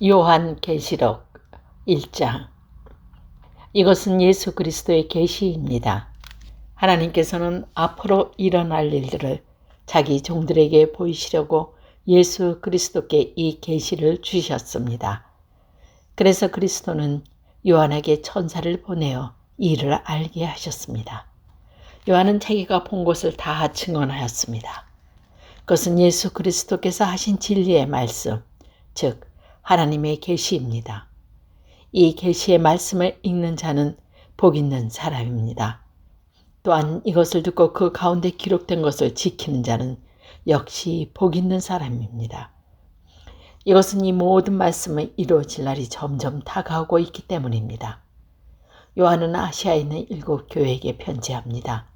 요한계시록 1장. 이것은 예수 그리스도의 계시입니다. 하나님께서는 앞으로 일어날 일들을 자기 종들에게 보이시려고 예수 그리스도께 이 계시를 주셨습니다. 그래서 그리스도는 요한에게 천사를 보내어 이 일을 알게 하셨습니다. 요한은 자기가 본 것을 다 증언하였습니다. 그것은 예수 그리스도께서 하신 진리의 말씀, 즉 하나님의 계시입니다. 이 계시의 말씀을 읽는 자는 복 있는 사람입니다. 또한 이것을 듣고 그 가운데 기록된 것을 지키는 자는 역시 복 있는 사람입니다. 이것은 이 모든 말씀이 이루어질 날이 점점 다가오고 있기 때문입니다. 요한은 아시아에 있는 7 교회에게 편지합니다.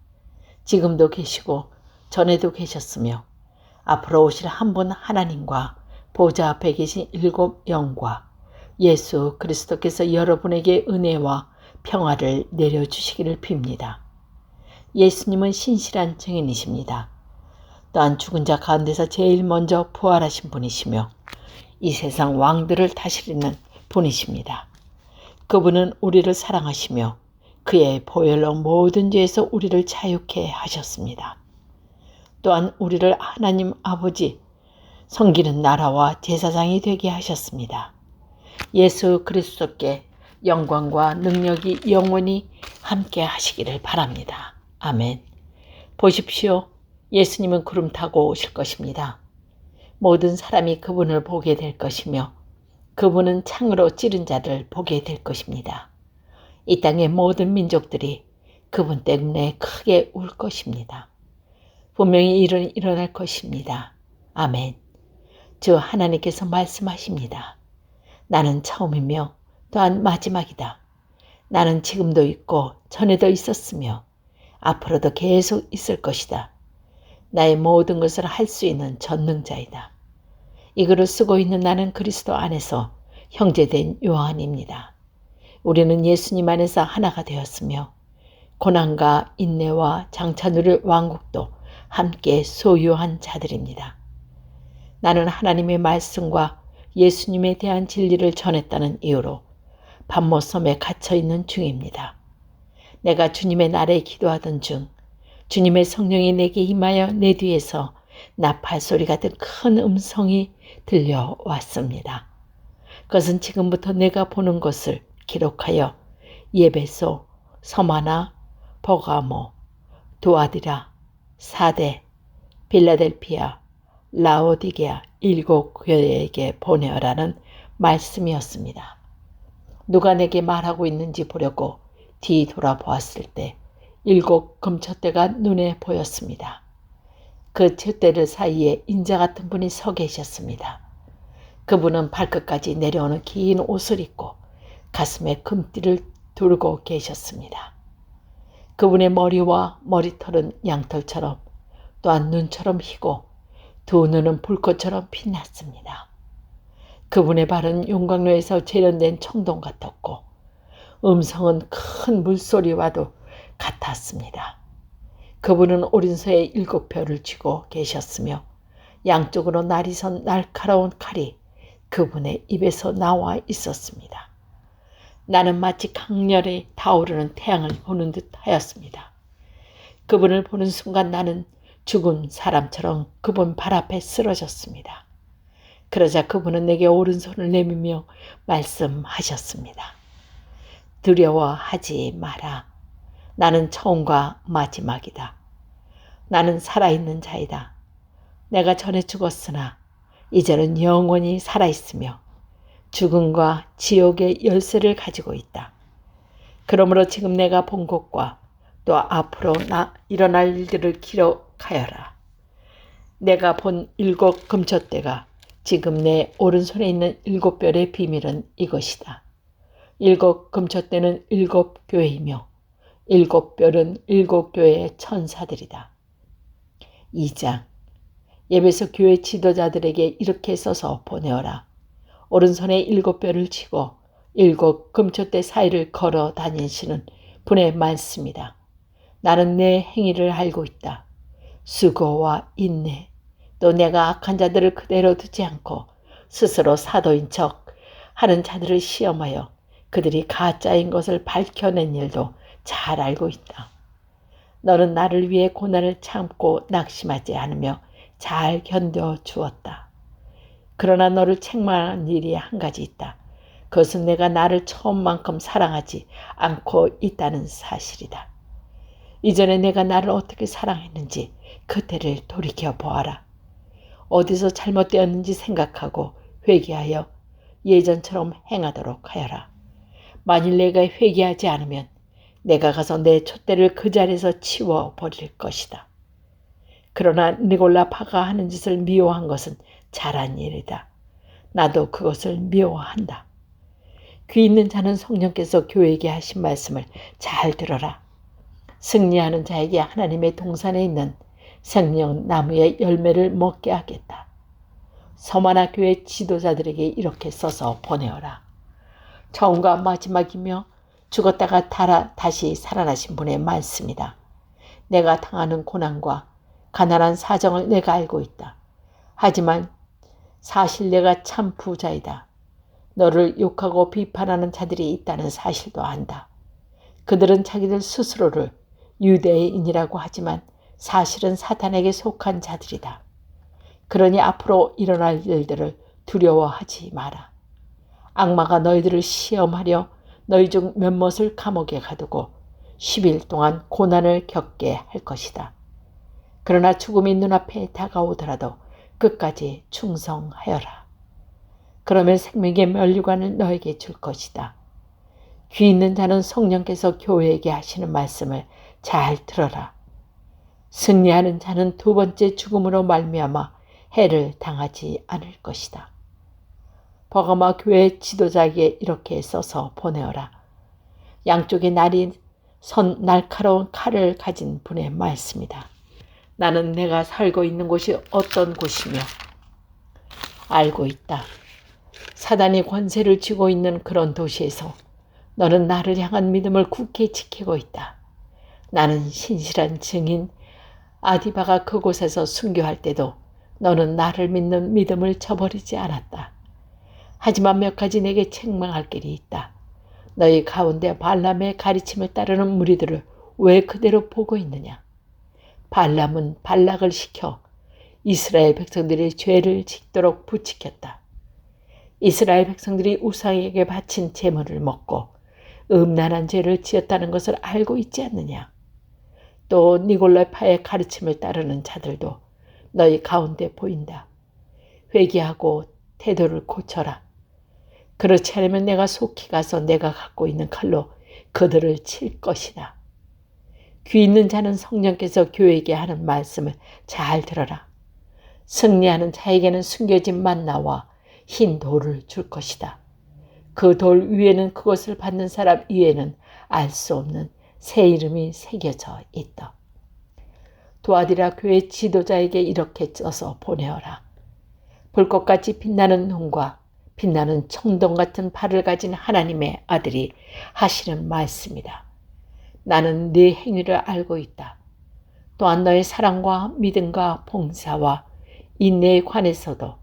지금도 계시고 전에도 계셨으며 앞으로 오실 한 분 하나님과 보좌 앞에 계신 7 영과 예수 그리스도께서 여러분에게 은혜와 평화를 내려주시기를 빕니다. 예수님은 신실한 증인이십니다. 또한 죽은 자 가운데서 제일 먼저 부활하신 분이시며 이 세상 왕들을 다스리는 분이십니다. 그분은 우리를 사랑하시며 그의 보혈로 모든 죄에서 우리를 자유케 하셨습니다. 또한 우리를 하나님 아버지 섬기는 나라와 제사장이 되게 하셨습니다. 예수 그리스도께 영광과 능력이 영원히 함께 하시기를 바랍니다. 아멘. 보십시오. 예수님은 구름 타고 오실 것입니다. 모든 사람이 그분을 보게 될 것이며 그분은 창으로 찌른 자를 보게 될 것입니다. 이 땅의 모든 민족들이 그분 때문에 크게 울 것입니다. 분명히 일은 일어날 것입니다. 아멘. 주 하나님께서 말씀하십니다. 나는 처음이며 또한 마지막이다. 나는 지금도 있고 전에도 있었으며 앞으로도 계속 있을 것이다. 나의 모든 것을 할 수 있는 전능자이다. 이 글을 쓰고 있는 나는 그리스도 안에서 형제된 요한입니다. 우리는 예수님 안에서 하나가 되었으며 고난과 인내와 장차 누릴 왕국도 함께 소유한 자들입니다. 나는 하나님의 말씀과 예수님에 대한 진리를 전했다는 이유로 patmos섬에 갇혀있는 중입니다. 내가 주님의 날에 기도하던 중 주님의 성령이 내게 임하여 내 뒤에서 나팔 소리 같은 큰 음성이 들려왔습니다. 그것은 지금부터 내가 보는 것을 기록하여 예배소, 서마나, 버가모, 두아디라, 사데, 빌라델피아, 라오디게아 7 교회에게 보내어라는 말씀이었습니다. 누가 내게 말하고 있는지 보려고 뒤돌아보았을 때 7 금촛대가 눈에 보였습니다. 그 촛대들 사이에 인자 같은 분이 서 계셨습니다. 그분은 발끝까지 내려오는 긴 옷을 입고 가슴에 금띠를 두르고 계셨습니다. 그분의 머리와 머리털은 양털처럼 또한 눈처럼 희고 두 눈은 불꽃처럼 빛났습니다. 그분의 발은 용광로에서 재련된 청동 같았고 음성은 큰 물소리와도 같았습니다. 그분은 오른손에 7 별을 쥐고 계셨으며 양쪽으로 날이 선 날카로운 칼이 그분의 입에서 나와 있었습니다. 나는 마치 강렬히 타오르는 태양을 보는 듯 하였습니다. 그분을 보는 순간 나는 죽은 사람처럼 그분 발 앞에 쓰러졌습니다. 그러자 그분은 내게 오른손을 내밀며 말씀하셨습니다. 두려워하지 마라. 나는 처음과 마지막이다. 나는 살아있는 자이다. 내가 전에 죽었으나 이제는 영원히 살아있으며 죽음과 지옥의 열쇠를 가지고 있다. 그러므로 지금 내가 본 것과 또 앞으로 일어날 일들을 기록하여라. 내가 본 7 금촛대가 지금 내 오른손에 있는 7 별의 비밀은 이것이다. 7 금촛대는 7 교회이며 7 별은 7 교회의 천사들이다. 2장. 예배소 교회 지도자들에게 이렇게 써서 보내어라. 오른손에 7 별을 쥐고 7 금촛대 사이를 걸어 다니시는 분의 말씀이다. 나는 내 행위를 알고 있다. 수고와 인내, 또 내가 악한 자들을 그대로 두지 않고 스스로 사도인 척 하는 자들을 시험하여 그들이 가짜인 것을 밝혀낸 일도 잘 알고 있다. 너는 나를 위해 고난을 참고 낙심하지 않으며 잘 견뎌 주었다. 그러나 너를 책망한 일이 한 가지 있다. 그것은 내가 나를 처음만큼 사랑하지 않고 있다는 사실이다. 이전에 내가 나를 어떻게 사랑했는지 그때를 돌이켜 보아라. 어디서 잘못되었는지 생각하고 회개하여 예전처럼 행하도록 하여라. 만일 내가 회개하지 않으면 내가 가서 내 촛대를 그 자리에서 치워버릴 것이다. 그러나 니골라파가 하는 짓을 미워한 것은 잘한 일이다. 나도 그것을 미워한다. 귀 있는 자는 성령께서 교회에게 하신 말씀을 잘 들어라. 승리하는 자에게 하나님의 동산에 있는 생명 나무의 열매를 먹게 하겠다. 서마나 교회 지도자들에게 이렇게 써서 보내어라. 처음과 마지막이며 죽었다가 다시 살아나신 분의 말씀이다. 내가 당하는 고난과 가난한 사정을 내가 알고 있다. 하지만 사실 내가 참 부자이다. 너를 욕하고 비판하는 자들이 있다는 사실도 안다. 그들은 자기들 스스로를 유대인이라고 하지만 사실은 사탄에게 속한 자들이다. 그러니 앞으로 일어날 일들을 두려워하지 마라. 악마가 너희들을 시험하려 너희 중 몇몇을 감옥에 가두고 10일 동안 고난을 겪게 할 것이다. 그러나 죽음이 눈앞에 다가오더라도 끝까지 충성하여라. 그러면 생명의 면류관을 너에게 줄 것이다. 귀 있는 자는 성령께서 교회에게 하시는 말씀을 잘 들어라. 승리하는 자는 두 번째 죽음으로 말미암아 해를 당하지 않을 것이다. 버가마 교회 지도자에게 이렇게 써서 보내어라. 양쪽에 날이 선 날카로운 칼을 가진 분의 말씀이다. 나는 내가 살고 있는 곳이 어떤 곳이며 알고 있다. 사단이 권세를 쥐고 있는 그런 도시에서 너는 나를 향한 믿음을 굳게 지키고 있다. 나는 신실한 증인 아디바가 그곳에서 순교할 때도 너는 나를 믿는 믿음을 저버리지 않았다. 하지만 몇 가지 내게 책망할 길이 있다. 너희 가운데 발람의 가르침을 따르는 무리들을 왜 그대로 보고 있느냐? 발람은 발락을 시켜 이스라엘 백성들이 죄를 짓도록 부추겼다. 이스라엘 백성들이 우상에게 바친 제물을 먹고 음란한 죄를 지었다는 것을 알고 있지 않느냐? 또 니골라파의 가르침을 따르는 자들도 너희 가운데 보인다. 회개하고 태도를 고쳐라. 그렇지 않으면 내가 속히 가서 내가 갖고 있는 칼로 그들을 칠 것이다. 귀 있는 자는 성령께서 교회에게 하는 말씀을 잘 들어라. 승리하는 자에게는 숨겨진 만나와 흰 돌을 줄 것이다. 그 돌 위에는 그것을 받는 사람 위에는 알 수 없는 새 이름이 새겨져 있다. 도아디라 교회 지도자에게 이렇게 써서 보내어라. 불꽃같이 빛나는 눈과 빛나는 청동 같은 발을 가진 하나님의 아들이 하시는 말씀이다. 나는 네 행위를 알고 있다. 또한 너의 사랑과 믿음과 봉사와 인내에 관해서도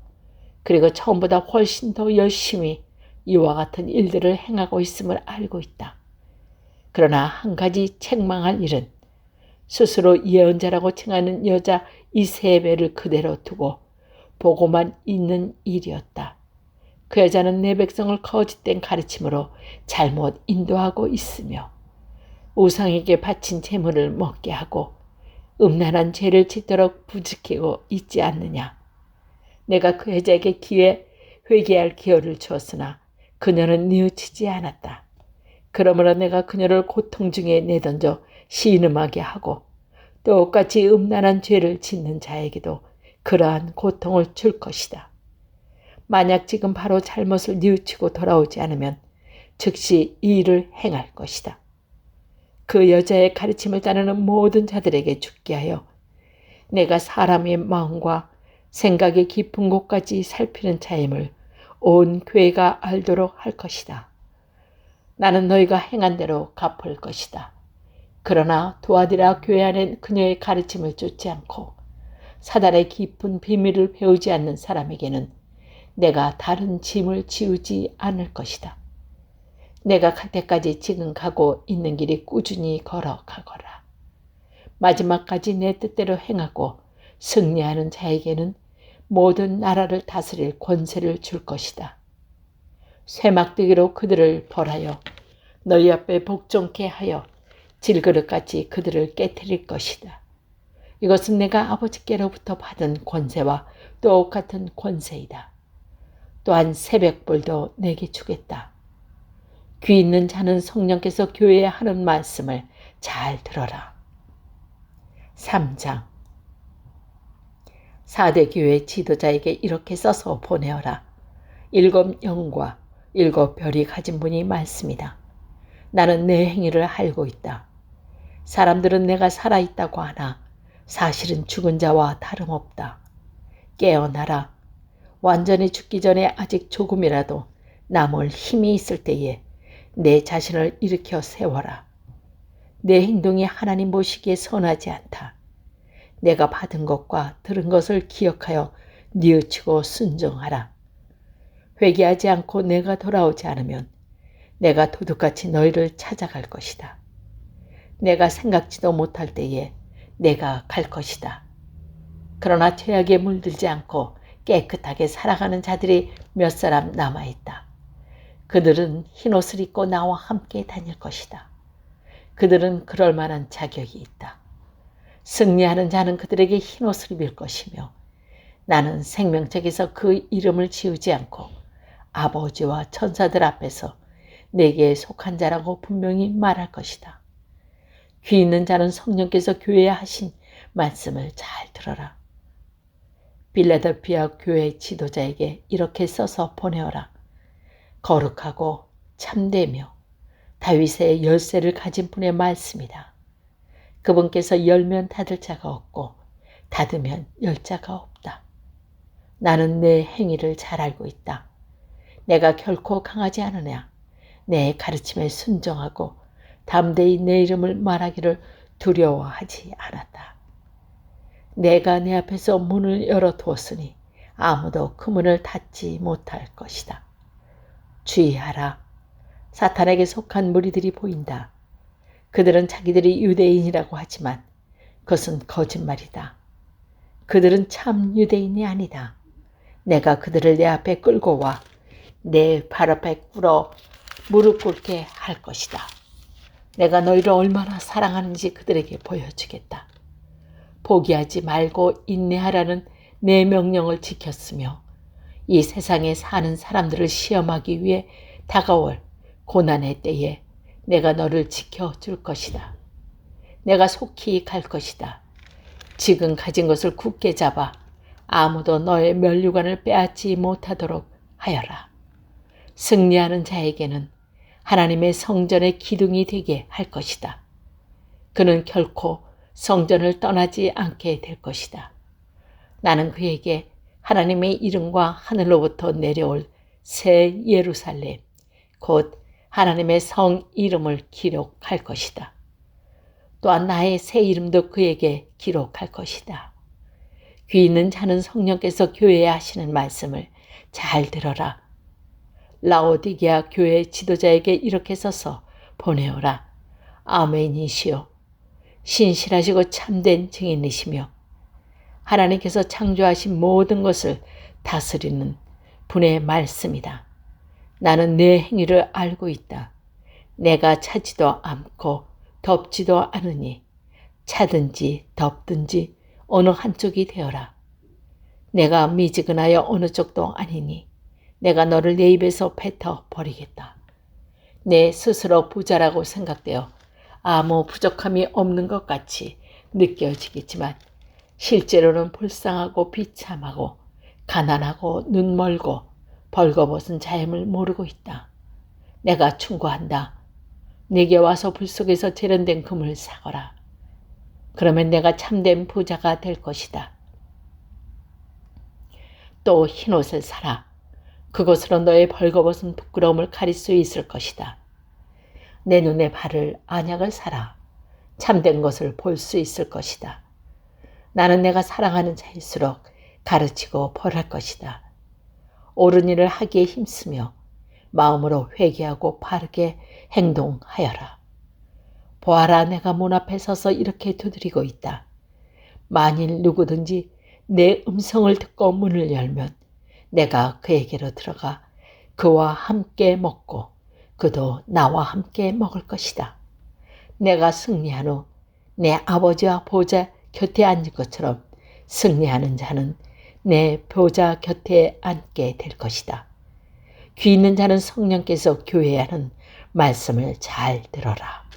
그리고 처음보다 훨씬 더 열심히 이와 같은 일들을 행하고 있음을 알고 있다. 그러나 한 가지 책망할 일은 스스로 예언자라고 칭하는 여자 이세벨을 그대로 두고 보고만 있는 일이었다. 그 여자는 내 백성을 거짓된 가르침으로 잘못 인도하고 있으며 우상에게 바친 제물을 먹게 하고 음란한 죄를 짓도록 부추기고 있지 않느냐. 내가 그 여자에게 회개할 기회를 주었으나 그녀는 뉘우치지 않았다. 그러므로 내가 그녀를 고통 중에 내던져 신음하게 하고 똑같이 음란한 죄를 짓는 자에게도 그러한 고통을 줄 것이다. 만약 지금 바로 잘못을 뉘우치고 돌아오지 않으면 즉시 이 일을 행할 것이다. 그 여자의 가르침을 따르는 모든 자들에게 죽게 하여 내가 사람의 마음과 생각의 깊은 곳까지 살피는 자임을 온 교회가 알도록 할 것이다. 나는 너희가 행한 대로 갚을 것이다. 그러나 도아디라 교회 안에 그녀의 가르침을 쫓지 않고 사단의 깊은 비밀을 배우지 않는 사람에게는 내가 다른 짐을 지우지 않을 것이다. 내가 갈 때까지 지금 가고 있는 길이 꾸준히 걸어가거라. 마지막까지 내 뜻대로 행하고 승리하는 자에게는 모든 나라를 다스릴 권세를 줄 것이다. 쇠막대기로 그들을 벌하여 너희 앞에 복종케 하여 질그릇같이 그들을 깨뜨릴 것이다. 이것은 내가 아버지께로부터 받은 권세와 똑같은 권세이다. 또한 새벽불도 내게 주겠다. 귀 있는 자는 성령께서 교회에 하는 말씀을 잘 들어라. 3장 4대 교회 지도자에게 이렇게 써서 보내어라. 7 영과 7 별이 가진 분이 말씀이다. 나는 내 행위를 알고 있다. 사람들은 내가 살아있다고 하나 사실은 죽은 자와 다름없다. 깨어나라. 완전히 죽기 전에 아직 조금이라도 남을 힘이 있을 때에 내 자신을 일으켜 세워라. 내 행동이 하나님 보시기에 선하지 않다. 내가 받은 것과 들은 것을 기억하여 뉘우치고 순종하라. 회개하지 않고 내가 돌아오지 않으면 내가 도둑같이 너희를 찾아갈 것이다. 내가 생각지도 못할 때에 내가 갈 것이다. 그러나 죄악에 물들지 않고 깨끗하게 살아가는 자들이 몇 사람 남아있다. 그들은 흰옷을 입고 나와 함께 다닐 것이다. 그들은 그럴 만한 자격이 있다. 승리하는 자는 그들에게 흰옷을 입을 것이며 나는 생명책에서 그 이름을 지우지 않고 아버지와 천사들 앞에서 내게 속한 자라고 분명히 말할 것이다. 귀 있는 자는 성령께서 교회에 하신 말씀을 잘 들어라. 빌라델피아 교회 지도자에게 이렇게 써서 보내어라. 거룩하고 참되며 다윗의 열쇠를 가진 분의 말씀이다. 그분께서 열면 닫을 자가 없고 닫으면 열 자가 없다. 나는 내 행위를 잘 알고 있다. 내가 결코 강하지 않으냐. 내 가르침에 순종하고 담대히 내 이름을 말하기를 두려워하지 않았다. 내가 내 앞에서 문을 열어두었으니 아무도 그 문을 닫지 못할 것이다. 주의하라. 사탄에게 속한 무리들이 보인다. 그들은 자기들이 유대인이라고 하지만 그것은 거짓말이다. 그들은 참 유대인이 아니다. 내가 그들을 내 앞에 끌고 와 내 발 앞에 꿇어 무릎 꿇게 할 것이다. 내가 너희를 얼마나 사랑하는지 그들에게 보여주겠다. 포기하지 말고 인내하라는 내 명령을 지켰으며 이 세상에 사는 사람들을 시험하기 위해 다가올 고난의 때에 내가 너를 지켜줄 것이다. 내가 속히 갈 것이다. 지금 가진 것을 굳게 잡아 아무도 너의 면류관을 빼앗지 못하도록 하여라. 승리하는 자에게는 하나님의 성전의 기둥이 되게 할 것이다. 그는 결코 성전을 떠나지 않게 될 것이다. 나는 그에게 하나님의 이름과 하늘로부터 내려올 새 예루살렘, 곧 하나님의 성 이름을 기록할 것이다. 또한 나의 새 이름도 그에게 기록할 것이다. 귀 있는 자는 성령께서 교회에 하시는 말씀을 잘 들어라. 라오디게아 교회 지도자에게 이렇게 써서 보내오라. 아멘이시요. 신실하시고 참된 증인이시며 하나님께서 창조하신 모든 것을 다스리는 분의 말씀이다. 나는 내 행위를 알고 있다. 내가 차지도 않고 덥지도 않으니 차든지 덥든지 어느 한쪽이 되어라. 내가 미지근하여 어느 쪽도 아니니 내가 너를 내 입에서 뱉어 버리겠다. 내 스스로 부자라고 생각되어 아무 부족함이 없는 것 같이 느껴지겠지만 실제로는 불쌍하고 비참하고 가난하고 눈멀고 벌거벗은 자임을 모르고 있다. 내가 충고한다. 내게 와서 불 속에서 재련된 금을 사거라. 그러면 내가 참된 부자가 될 것이다. 또 흰옷을 사라. 그것으로 너의 벌거벗은 부끄러움을 가릴 수 있을 것이다. 내 눈에 바를 안약을 사라. 참된 것을 볼 수 있을 것이다. 나는 내가 사랑하는 자일수록 가르치고 벌할 것이다. 옳은 일을 하기에 힘쓰며 마음으로 회개하고 바르게 행동하여라. 보아라, 내가 문 앞에 서서 이렇게 두드리고 있다. 만일 누구든지 내 음성을 듣고 문을 열면 내가 그에게로 들어가 그와 함께 먹고 그도 나와 함께 먹을 것이다. 내가 승리한 후 내 아버지와 보좌 곁에 앉은 것처럼 승리하는 자는 내 보좌 곁에 앉게 될 것이다. 귀 있는 자는 성령께서 교회에 하는 말씀을 잘 들어라.